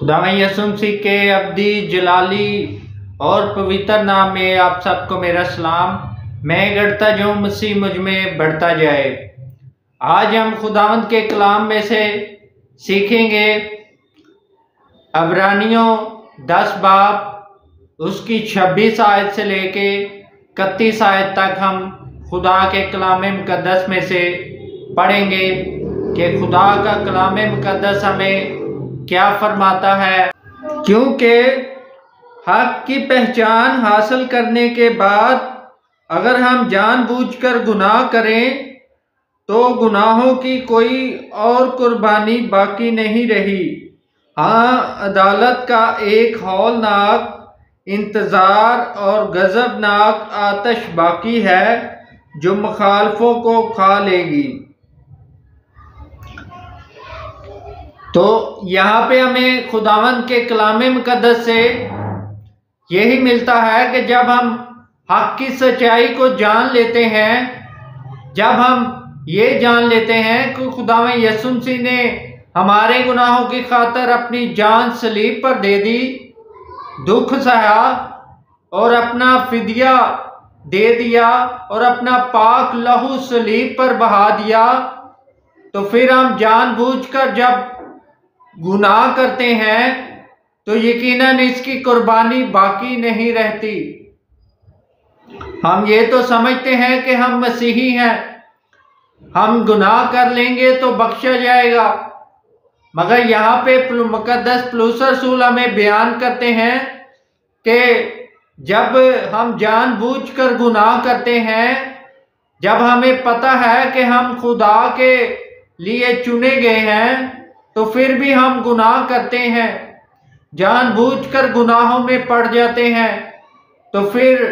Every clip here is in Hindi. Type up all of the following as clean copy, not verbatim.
खुदा यसुम मसीह के अब्दी जलाली और पवित्र नाम में आप सबको मेरा सलाम। मैं गढ़ता जाऊँ, मसीह मुझ में बढ़ता जाए। आज हम खुदावंद के कलाम में से सीखेंगे अब्रानियों 10 बाब उसकी 26 आयत से लेके 31 आयत तक हम खुदा के कलाम मुकद्दस में से पढ़ेंगे कि खुदा का कलाम मुकद्दस हमें क्या फरमाता है। क्योंकि हक की पहचान हासिल करने के बाद अगर हम जानबूझकर गुनाह करें तो गुनाहों की कोई और कुर्बानी बाकी नहीं रही। हाँ, अदालत का एक हौलनाक इंतज़ार और गज़बनाक आतश बाकी है जो मुखालफों को खा लेगी। तो यहाँ पे हमें खुदावंद के कलाम मुकद्दस से यही मिलता है कि जब हम हक की सच्चाई को जान लेते हैं, जब हम ये जान लेते हैं कि खुदावंद यसुम मसीह ने हमारे गुनाहों की खातर अपनी जान सलीब पर दे दी, दुख सहा और अपना फिदिया दे दिया और अपना पाक लहू सलीब पर बहा दिया, तो फिर हम जानबूझकर जब गुनाह करते हैं तो यकीनन इसकी कुर्बानी बाकी नहीं रहती। हम ये तो समझते हैं कि हम मसीही हैं, हम गुनाह कर लेंगे तो बख्शा जाएगा, मगर यहाँ पे मुकद्दस पौलुस रसूल हमें बयान करते हैं कि जब हम जानबूझकर गुनाह करते हैं, जब हमें पता है कि हम खुदा के लिए चुने गए हैं, तो फिर भी हम गुनाह करते हैं, जानबूझकर गुनाहों में पड़ जाते हैं, तो फिर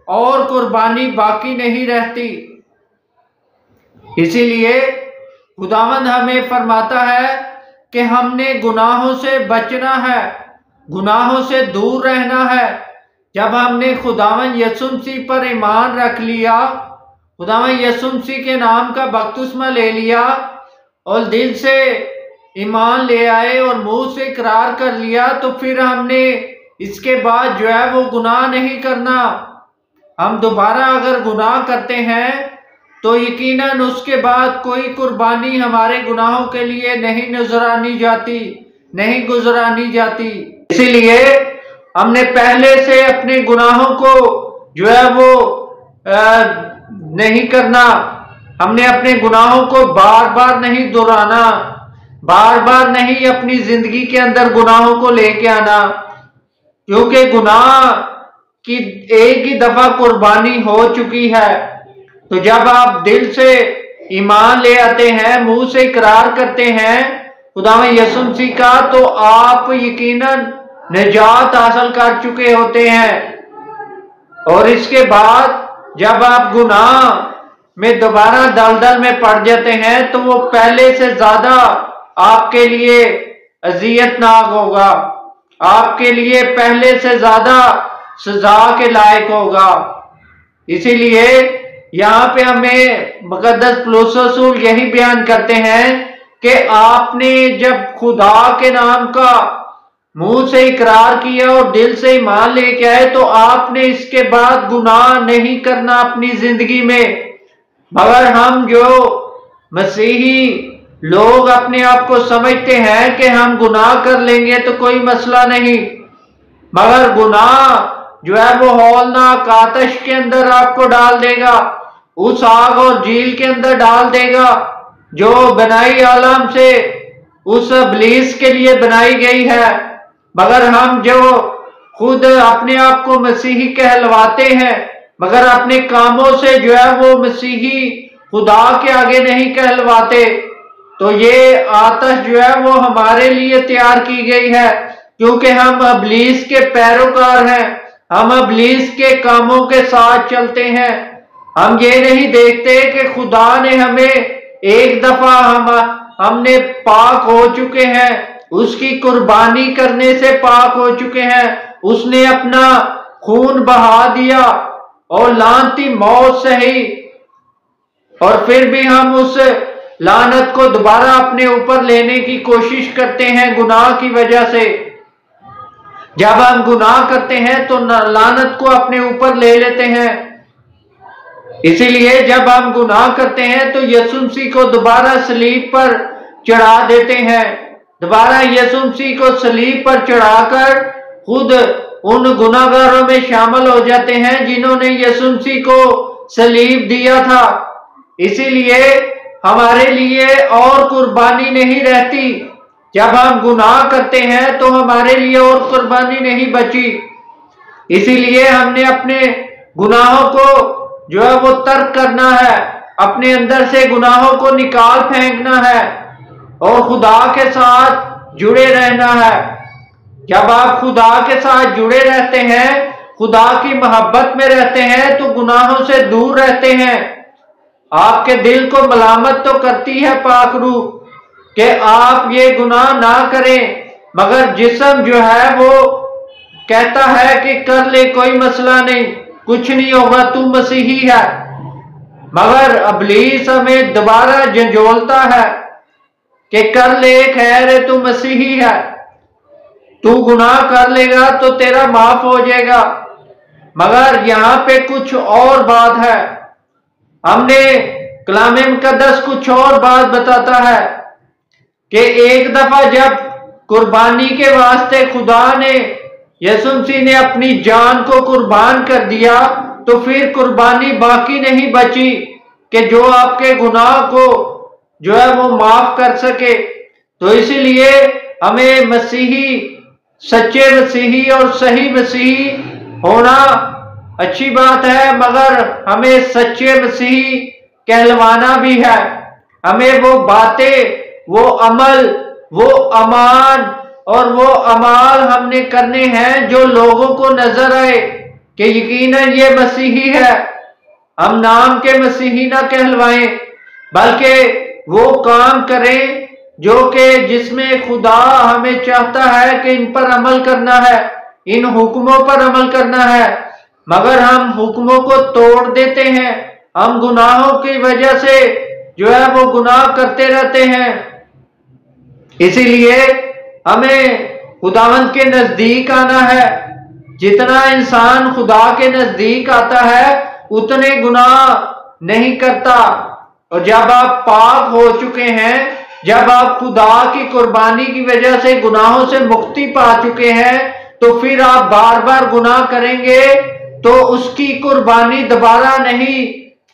और कुर्बानी बाकी नहीं रहती। इसीलिए खुदावंद हमें फरमाता है कि हमने गुनाहों से बचना है, गुनाहों से दूर रहना है। जब हमने खुदावंद यसुम मसीह पर ईमान रख लिया, खुदावंद यसुम मसीह के नाम का बपतिस्मा ले लिया और दिल से ईमान ले आए और मुंह से इकरार कर लिया, तो फिर हमने इसके बाद जो है वो गुनाह नहीं करना। हम दोबारा अगर गुनाह करते हैं तो यकीनन उसके बाद कोई कुर्बानी हमारे गुनाहों के लिए नहीं नजरानी जाती, नहीं गुजरानी जाती। इसीलिए हमने पहले से अपने गुनाहों को जो है वो नहीं करना, हमने अपने गुनाहों को बार बार नहीं दोहराना, बार बार नहीं अपनी जिंदगी के अंदर गुनाहों को लेके आना, क्योंकि गुनाह की एक ही दफा कुर्बानी हो चुकी है। तो जब आप दिल से ईमान ले आते हैं, मुंह से इकरार करते हैं खुदावंद यसुम मसीह का, तो आप यकीनन निजात हासिल कर चुके होते हैं। और इसके बाद जब आप गुनाह में दोबारा दलदल में पड़ जाते हैं तो वो पहले से ज्यादा आपके लिए अजियतनाक होगा, आपके लिए पहले से ज्यादा सजा के लायक होगा। इसीलिए यहाँ पे हमें मुकद्दस पौलुस रसूल यही बयान करते हैं कि आपने जब खुदा के नाम का मुंह से इकरार किया और दिल से ईमान लेके आए, तो आपने इसके बाद गुनाह नहीं करना अपनी जिंदगी में। मगर हम जो मसीही लोग अपने आप को समझते हैं कि हम गुनाह कर लेंगे तो कोई मसला नहीं, मगर गुनाह जो है वो हौलनाक आतश के अंदर आपको डाल देगा, उस आग और झील के अंदर डाल देगा जो बनाई आलम से उस इब्लीस के लिए बनाई गई है। मगर हम जो खुद अपने आप को मसीही कहलवाते हैं, मगर अपने कामों से जो है वो मसीही खुदा के आगे नहीं कहलवाते, तो ये आतश जो है वो हमारे लिए तैयार की गई है, क्योंकि हम इब्लीस के पैरोकार हैं, हम इब्लीस के कामों के साथ चलते हैं। हम ये नहीं देखते कि खुदा ने हमें एक दफा हमने पाक हो चुके हैं, उसकी कुर्बानी करने से पाक हो चुके हैं, उसने अपना खून बहा दिया और लानती मौत सही, और फिर भी हम उस लानत को दोबारा अपने ऊपर लेने की कोशिश करते हैं गुनाह की वजह से। जब हम गुनाह करते हैं तो लानत को अपने ऊपर ले लेते हैं। इसीलिए जब हम गुनाह करते हैं तो यीशु मसीह को दोबारा सलीब पर चढ़ा देते हैं। दोबारा यीशु मसीह को सलीब पर चढ़ाकर खुद उन गुनाहगारों में शामिल हो जाते हैं जिन्होंने यीशु मसीह को सलीब दिया था। इसीलिए हमारे लिए और कुर्बानी नहीं रहती। जब हम गुनाह करते हैं तो हमारे लिए और कुर्बानी नहीं बची। इसीलिए हमने अपने गुनाहों को जो है वो तर्क करना है, अपने अंदर से गुनाहों को निकाल फेंकना है और खुदा के साथ जुड़े रहना है। जब आप खुदा के साथ जुड़े रहते हैं, खुदा की मोहब्बत में रहते हैं, तो गुनाहों से दूर रहते हैं। आपके दिल को मलामत तो करती है पाक रूह कि आप ये गुनाह ना करें, मगर जिस्म जो है वो कहता है कि कर ले, कोई मसला नहीं, कुछ नहीं होगा, तू मसीही है। मगर इब्लीस हमें दोबारा झंझोलता है कि कर ले, खैर है, तू मसीही है, तू गुनाह कर लेगा तो तेरा माफ हो जाएगा। मगर यहाँ पे कुछ और बात है। हमने कलाम मुकद्दस कुछ और बात बताता है कि एक दफा जब कुर्बानी के वास्ते खुदा ने, यीशु मसीह ने अपनी जान को कुर्बान कर दिया, तो फिर कुर्बानी बाकी नहीं बची कि जो आपके गुनाह को जो है वो माफ कर सके। तो इसीलिए हमें मसीही, सच्चे मसीही और सही मसीही होना अच्छी बात है, मगर हमें सच्चे मसीही कहलवाना भी है। हमें वो बातें, वो अमल, वो अमान और वो अमाल हमने करने हैं जो लोगों को नजर आए कि यकीनन ये मसीही है। हम नाम के मसीही ना कहलवाएं, बल्कि वो काम करें जो कि जिसमें खुदा हमें चाहता है कि इन पर अमल करना है, इन हुक्मों पर अमल करना है। मगर हम हुक्मों को तोड़ देते हैं। हम गुनाहों की वजह से जो है वो गुनाह करते रहते हैं। इसीलिए हमें खुदावंद के नजदीक आना है। जितना इंसान खुदा के नजदीक आता है उतने गुनाह नहीं करता। और जब आप पाक हो चुके हैं, जब आप खुदा की कुर्बानी की वजह से गुनाहों से मुक्ति पा चुके हैं, तो फिर आप बार बार गुनाह करेंगे तो उसकी कुर्बानी दोबारा नहीं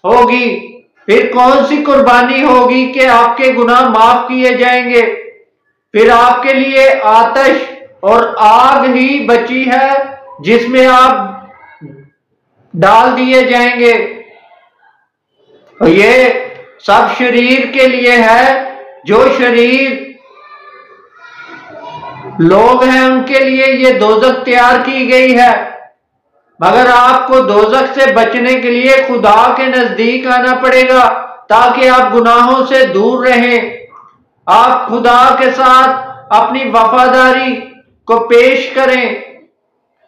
होगी। फिर कौन सी कुर्बानी होगी कि आपके गुनाह माफ किए जाएंगे? फिर आपके लिए आतिश और आग ही बची है जिसमें आप डाल दिए जाएंगे। और ये सब शरीर के लिए है। जो शरीर लोग हैं उनके लिए ये दोजख तैयार की गई है। मगर आपको दोजख से बचने के लिए खुदा के नजदीक आना पड़ेगा ताकि आप गुनाहों से दूर रहें। आप खुदा के साथ अपनी वफादारी को पेश करें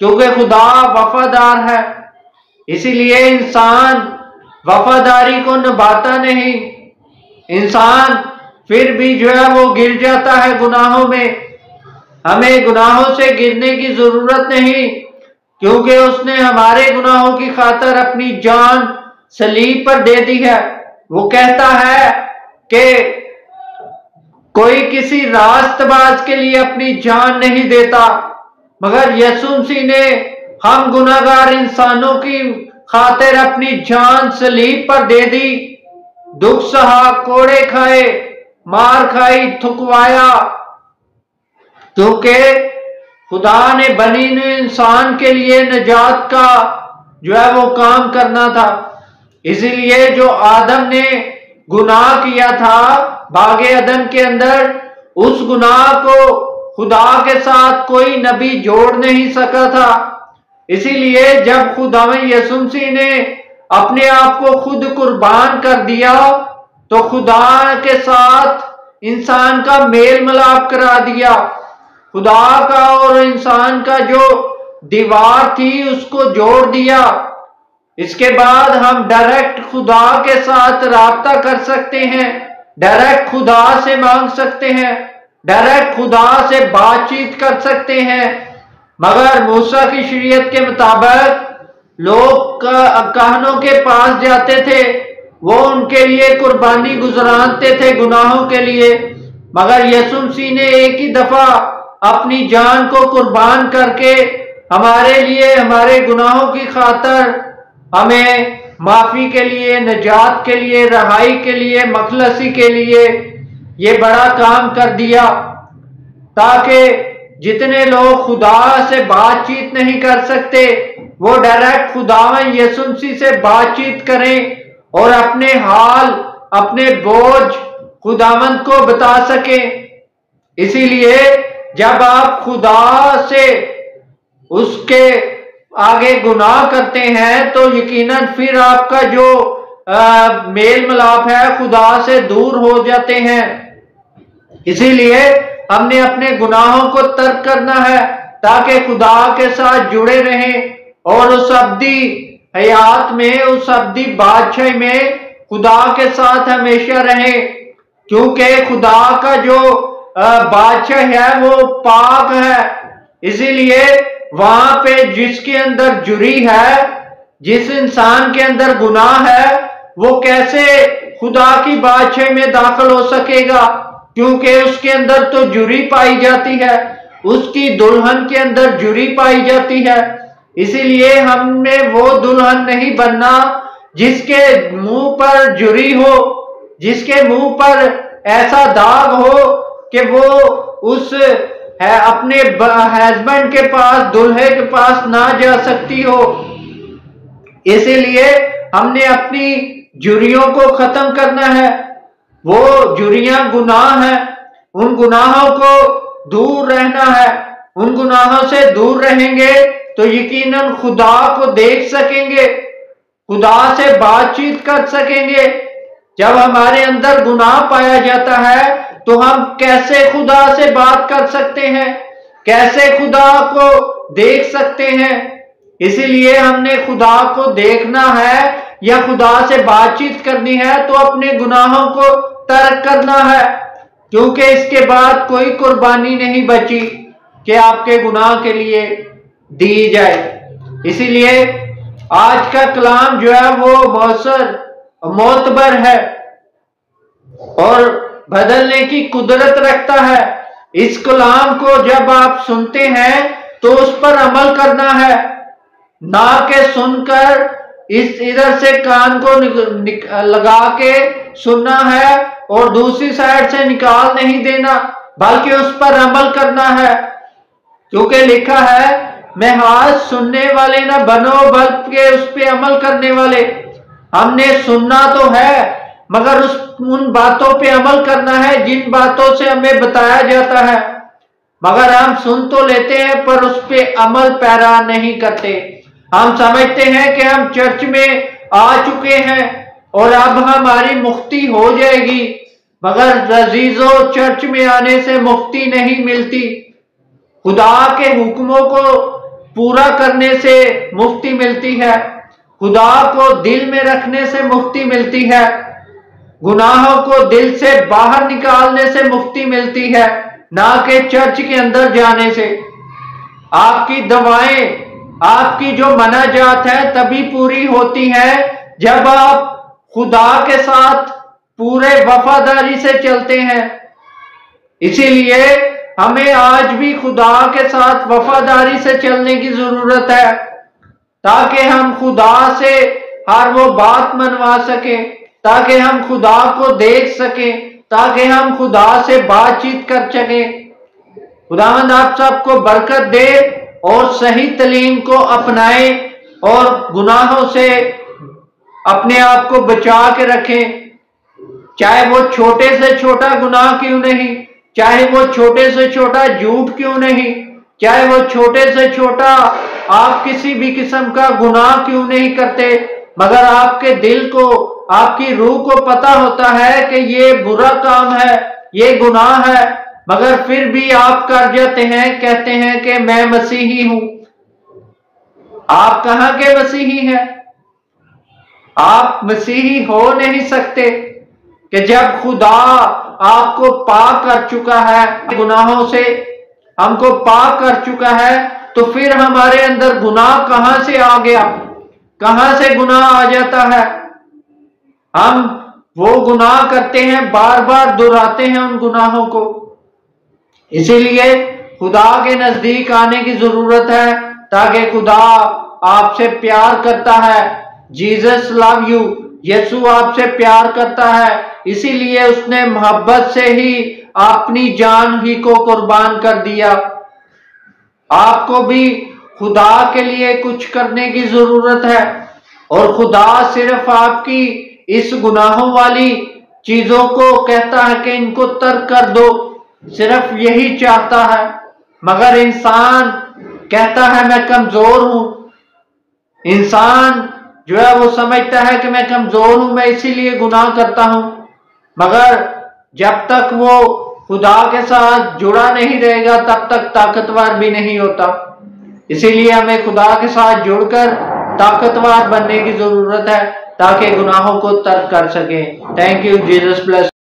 क्योंकि खुदा वफादार है। इसीलिए इंसान वफादारी को निभाता नहीं। इंसान फिर भी जो है वो गिर जाता है गुनाहों में। हमें गुनाहों से गिरने की जरूरत नहीं क्योंकि उसने हमारे गुनाहों की खातिर अपनी जान सलीब पर दे दी है। वो कहता है कि कोई किसी रास्तबाज के लिए अपनी जान नहीं देता, मगर यीशु मसीह ने हम गुनाहगार इंसानों की खातिर अपनी जान सलीब पर दे दी। दुख सहा, कोड़े खाए, मार खाई, थुकवाया, क्योंकि खुदा ने बनी ने इंसान के लिए निजात का जो है वो काम करना था। इसीलिए जो आदम ने गुनाह किया था बागे अदन के अंदर, उस गुनाह को खुदा के साथ कोई नबी जोड़ नहीं सका था। इसीलिए जब खुदा यीशु मसीह ने अपने आप को खुद कुर्बान कर दिया तो खुदा के साथ इंसान का मेल मिलाप करा दिया। खुदा का और इंसान का जो दीवार थी उसको जोड़ दिया। इसके बाद हम डायरेक्ट खुदा के साथ राब्ता कर सकते हैं, डायरेक्ट खुदा से मांग सकते हैं, डायरेक्ट खुदा से बातचीत कर सकते हैं। मगर मूसा की शरीयत के मुताबिक लोग कहनों के पास जाते थे, वो उनके लिए कुर्बानी गुजराते थे गुनाहों के लिए। मगर यीशु मसीह ने एक ही दफा अपनी जान को कुर्बान करके हमारे लिए, हमारे गुनाहों की खातर हमें माफी के लिए, निजात के लिए, रहाई के लिए, मखलसी के लिए ये बड़ा काम कर दिया, ताकि जितने लोग खुदा से बातचीत नहीं कर सकते वो डायरेक्ट खुदावन यीशु मसीह से बातचीत करें और अपने हाल, अपने बोझ खुदावंद को बता सकें। इसीलिए जब आप खुदा से उसके आगे गुनाह करते हैं तो यकीनन फिर आपका जो मेल मिलाप है खुदा से दूर हो जाते हैं। इसीलिए हमने अपने गुनाहों को तर्क करना है ताकि खुदा के साथ जुड़े रहें और उस अब्दी हयात में, उस अब्दी बादशाही में खुदा के साथ हमेशा रहें, क्योंकि खुदा का जो बादशाह है वो पाक है। इसीलिए वहां पे जिसके अंदर जुरी है, जिस इंसान के अंदर गुनाह है, वो कैसे खुदा की बादशाही में दाखिल हो सकेगा, क्योंकि उसके अंदर तो जुरी पाई जाती है, उसकी दुल्हन के अंदर जुरी पाई जाती है। इसीलिए हमें वो दुल्हन नहीं बनना जिसके मुंह पर जुरी हो, जिसके मुंह पर ऐसा दाग हो कि वो उस अपने हस्बैंड के पास, दुल्हे के पास ना जा सकती हो। इसीलिए हमने अपनी जुरियों को खत्म करना है। वो जुरियां गुनाह हैं, उन गुनाहों को दूर रहना है। उन गुनाहों से दूर रहेंगे तो यकीनन खुदा को देख सकेंगे, खुदा से बातचीत कर सकेंगे। जब हमारे अंदर गुनाह पाया जाता है तो हम कैसे खुदा से बात कर सकते हैं, कैसे खुदा को देख सकते हैं। इसीलिए हमने खुदा को देखना है या खुदा से बातचीत करनी है तो अपने गुनाहों को तर्क करना है, क्योंकि इसके बाद कोई कुर्बानी नहीं बची कि आपके गुनाह के लिए दी जाए। इसीलिए आज का कलाम जो है वो मौसर मोतबर है और बदलने की कुदरत रखता है। इस कलाम को जब आप सुनते हैं तो उस पर अमल करना है, ना कि सुनकर इस इधर से कान को लगा के सुनना है और दूसरी साइड से निकाल नहीं देना, बल्कि उस पर अमल करना है। क्योंकि लिखा है, मैं हाथ सुनने वाले ना बनो बल्कि उस पर अमल करने वाले। हमने सुनना तो है मगर उन बातों पे अमल करना है जिन बातों से हमें बताया जाता है। मगर हम सुन तो लेते हैं पर उस पे अमल पैरा नहीं करते। हम समझते हैं कि हम चर्च में आ चुके हैं और अब हमारी मुक्ति हो जाएगी, मगर अजीजों चर्च में आने से मुक्ति नहीं मिलती। खुदा के हुक्मों को पूरा करने से मुक्ति मिलती है, खुदा को दिल में रखने से मुक्ति मिलती है, गुनाहों को दिल से बाहर निकालने से मुक्ति मिलती है, ना कि चर्च के अंदर जाने से। आपकी दवाएं, आपकी जो मनाजात है तभी पूरी होती है जब आप खुदा के साथ पूरे वफादारी से चलते हैं। इसीलिए हमें आज भी खुदा के साथ वफादारी से चलने की जरूरत है, ताकि हम खुदा से हर वो बात मनवा सकें, ताकि हम खुदा को देख सकें, ताकि हम खुदा से बातचीत कर सकें। खुदावंद आप सबको बरकत दे और सही तालीम को अपनाएं और गुनाहों से अपने आप को बचा के रखें, चाहे वो छोटे से छोटा गुनाह क्यों नहीं, चाहे वो छोटे से छोटा झूठ क्यों नहीं, चाहे वो छोटे से छोटा आप किसी भी किस्म का गुनाह क्यों नहीं करते, मगर आपके दिल को, आपकी रूह को पता होता है कि ये बुरा काम है, ये गुनाह है, मगर फिर भी आप कर जाते हैं, कहते हैं कि मैं मसीही हूं। आप कहां के मसीही हैं? आप मसीही हो नहीं सकते कि जब खुदा आपको पाक कर चुका है गुनाहों से, हमको पाक कर चुका है, तो फिर हमारे अंदर गुनाह कहां से आ गया, कहां से गुनाह आ जाता है। हम वो गुनाह करते हैं, बार बार दोहराते हैं उन गुनाहों को। इसीलिए खुदा के नजदीक आने की जरूरत है, ताकि खुदा आपसे प्यार करता है। जीसस लव यू, यीशु आपसे प्यार करता है, इसीलिए उसने मोहब्बत से ही अपनी जान ही को कुर्बान कर दिया। आपको भी खुदा के लिए कुछ करने की जरूरत है, और खुदा सिर्फ आपकी इस गुनाहों वाली चीजों को कहता है कि इनको तर्क कर दो, सिर्फ यही चाहता है। मगर इंसान कहता है मैं कमजोर हूं, इंसान जो है वो समझता है कि मैं कमजोर हूं, मैं इसीलिए गुनाह करता हूं। मगर जब तक वो खुदा के साथ जुड़ा नहीं रहेगा तब तक ताकतवर भी नहीं होता। इसीलिए हमें खुदा के साथ जुड़कर ताकतवर बनने की जरूरत है, ताकि गुनाहों को तर्क कर सके। Thank you, Jesus bless.